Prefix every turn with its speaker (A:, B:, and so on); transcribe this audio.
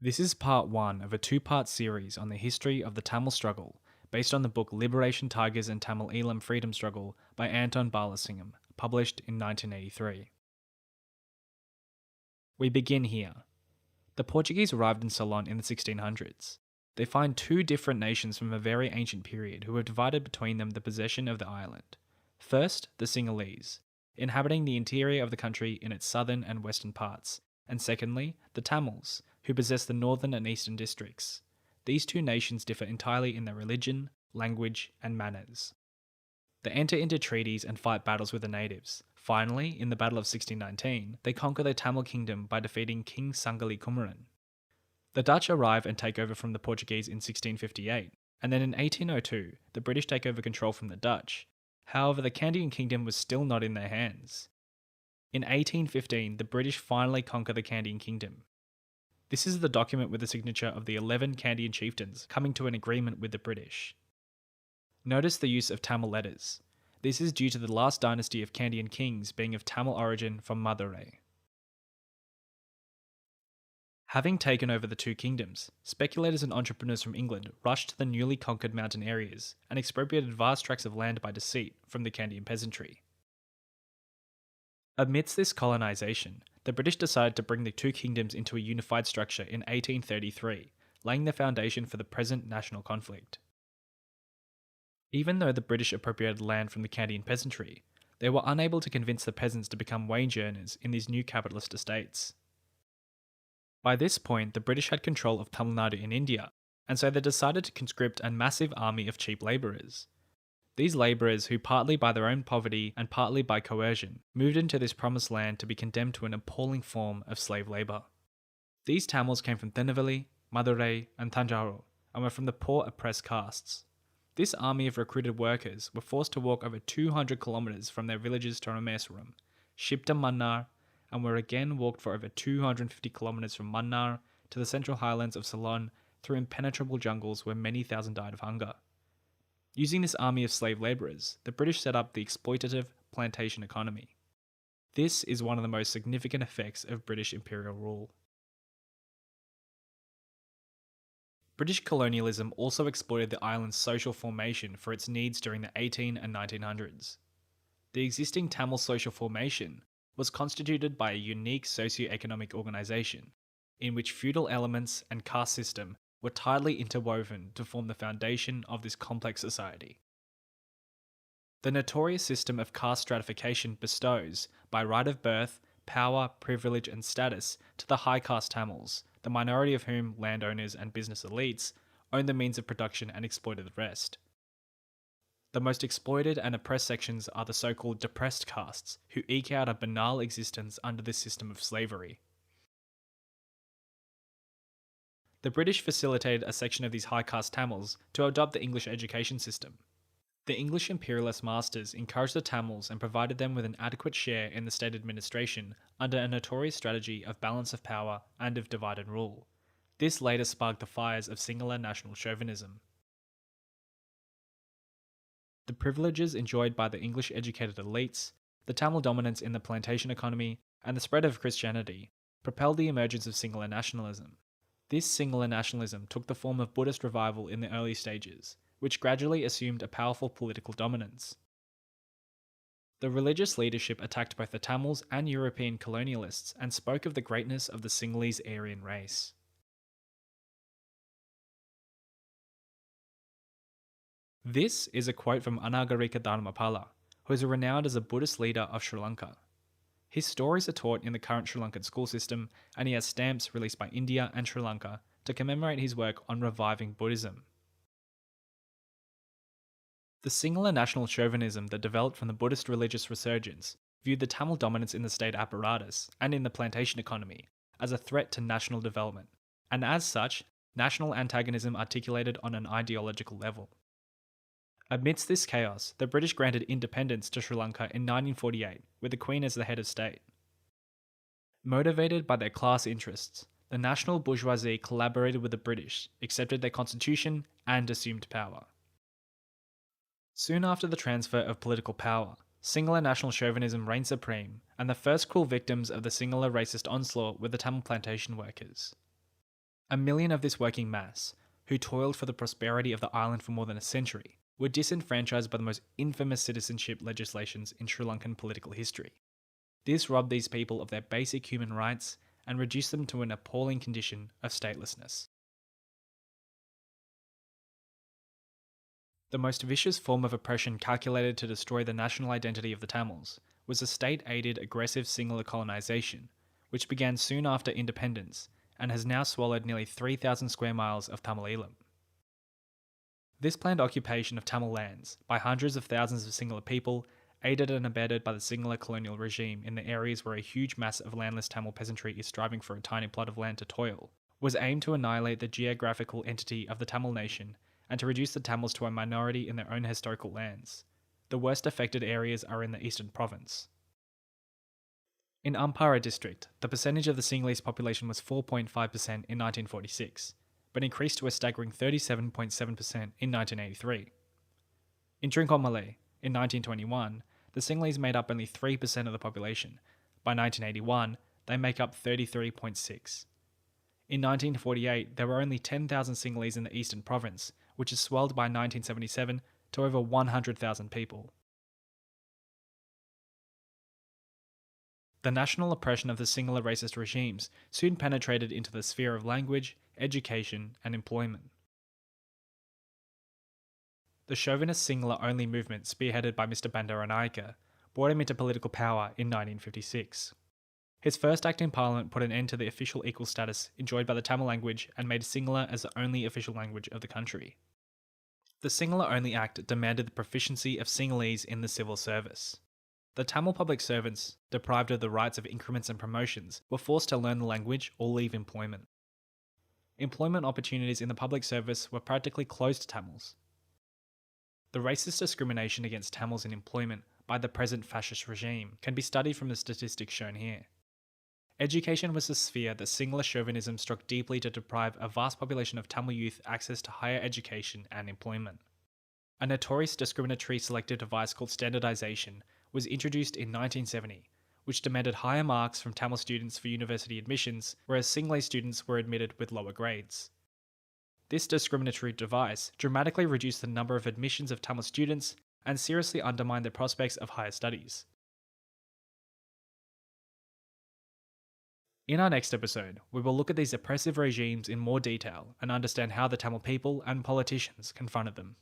A: This is part one of a two-part series on the history of the Tamil struggle, based on the book Liberation Tigers and Tamil Eelam Freedom Struggle by Anton Balasingham, published in 1983. We begin here. The Portuguese arrived in Ceylon in the 1600s. They find two different nations from a very ancient period who have divided between them the possession of the island. First, the Sinhalese, inhabiting the interior of the country in its southern and western parts, and secondly, the Tamils, who possess the northern and eastern districts. These two nations differ entirely in their religion, language, and manners. They enter into treaties and fight battles with the natives. Finally, in the Battle of 1619, they conquer the Tamil kingdom by defeating King Sangali Kumaran. The Dutch arrive and take over from the Portuguese in 1658, and then in 1802, the British take over control from the Dutch. However, the Kandyan kingdom was still not in their hands. In 1815, the British finally conquer the Kandyan kingdom. This is the document with the signature of the 11 Kandyan chieftains coming to an agreement with the British. Notice the use of Tamil letters. This is due to the last dynasty of Kandyan kings being of Tamil origin from Madurai. Having taken over the two kingdoms, speculators and entrepreneurs from England rushed to the newly conquered mountain areas and expropriated vast tracts of land by deceit from the Kandyan peasantry. Amidst this colonisation, the British decided to bring the two kingdoms into a unified structure in 1833, laying the foundation for the present national conflict. Even though the British appropriated land from the Kandyan peasantry, they were unable to convince the peasants to become wage earners in these new capitalist estates. By this point, the British had control of Tamil Nadu in India, and so they decided to conscript a massive army of cheap labourers. These labourers, who partly by their own poverty and partly by coercion, moved into this promised land to be condemned to an appalling form of slave labour. These Tamils came from Tinnevelly, Madurai, and Tanjore, and were from the poor oppressed castes. This army of recruited workers were forced to walk over 200 kilometres from their villages to Ramesaram, shipped to Mannar, and were again walked for over 250 kilometres from Mannar to the central highlands of Ceylon through impenetrable jungles where many thousand died of hunger. Using this army of slave labourers, the British set up the exploitative plantation economy. This is one of the most significant effects of British imperial rule. British colonialism also exploited the island's social formation for its needs during the 18 and 1900s. The existing Tamil social formation was constituted by a unique socio-economic organisation, in which feudal elements and caste system were tightly interwoven to form the foundation of this complex society. The notorious system of caste stratification bestows, by right of birth, power, privilege and status to the high caste Tamils, the minority of whom, landowners and business elites, own the means of production and exploited the rest. The most exploited and oppressed sections are the so-called depressed castes, who eke out a banal existence under this system of slavery. The British facilitated a section of these high caste Tamils to adopt the English education system. The English imperialist masters encouraged the Tamils and provided them with an adequate share in the state administration under a notorious strategy of balance of power and of divide and rule. This later sparked the fires of singular national chauvinism. The privileges enjoyed by the English educated elites, the Tamil dominance in the plantation economy, and the spread of Christianity propelled the emergence of singular nationalism. This singular nationalism took the form of Buddhist revival in the early stages, which gradually assumed a powerful political dominance. The religious leadership attacked both the Tamils and European colonialists and spoke of the greatness of the Sinhalese Aryan race. This is a quote from Anagarika Dharmapala, who is renowned as a Buddhist leader of Sri Lanka. His stories are taught in the current Sri Lankan school system, and he has stamps released by India and Sri Lanka to commemorate his work on reviving Buddhism. The singular national chauvinism that developed from the Buddhist religious resurgence viewed the Tamil dominance in the state apparatus and in the plantation economy as a threat to national development, and as such, national antagonism articulated on an ideological level. Amidst this chaos, the British granted independence to Sri Lanka in 1948, with the Queen as the head of state. Motivated by their class interests, the national bourgeoisie collaborated with the British, accepted their constitution, and assumed power. Soon after the transfer of political power, singular national chauvinism reigned supreme, and the first cruel victims of the singular racist onslaught were the Tamil plantation workers. 1 million of this working mass, who toiled for the prosperity of the island for more than a century, were disenfranchised by the most infamous citizenship legislations in Sri Lankan political history. This robbed these people of their basic human rights and reduced them to an appalling condition of statelessness. The most vicious form of oppression calculated to destroy the national identity of the Tamils was the state-aided aggressive Sinhala colonisation, which began soon after independence and has now swallowed nearly 3,000 square miles of Tamil Eelam. This planned occupation of Tamil lands by hundreds of thousands of Sinhala people, aided and abetted by the Sinhala colonial regime in the areas where a huge mass of landless Tamil peasantry is striving for a tiny plot of land to toil, was aimed to annihilate the geographical entity of the Tamil nation and to reduce the Tamils to a minority in their own historical lands. The worst affected areas are in the eastern province. In Ampara district, the percentage of the Sinhalese population was 4.5% in 1946, but increased to a staggering 37.7% in 1983. In Trincomalee, in 1921, the Sinhalese made up only 3% of the population. By 1981, they make up 33.6%. In 1948, there were only 10,000 Sinhalese in the eastern province, which has swelled by 1977 to over 100,000 people. The national oppression of the Sinhala racist regimes soon penetrated into the sphere of language, education, and employment. The chauvinist Sinhala-only movement spearheaded by Mr. Bandaranaike brought him into political power in 1956. His first act in Parliament put an end to the official equal status enjoyed by the Tamil language and made Sinhala as the only official language of the country. The Sinhala-only Act demanded the proficiency of Sinhalese in the civil service. The Tamil public servants, deprived of the rights of increments and promotions, were forced to learn the language or leave employment. Employment opportunities in the public service were practically closed to Tamils. The racist discrimination against Tamils in employment by the present fascist regime can be studied from the statistics shown here. Education was the sphere that Sinhala chauvinism struck deeply to deprive a vast population of Tamil youth access to higher education and employment. A notorious discriminatory selective device called standardisation was introduced in 1970, which demanded higher marks from Tamil students for university admissions, whereas Sinhalese students were admitted with lower grades. This discriminatory device dramatically reduced the number of admissions of Tamil students and seriously undermined their prospects of higher studies. In our next episode, we will look at these oppressive regimes in more detail and understand how the Tamil people and politicians confronted them.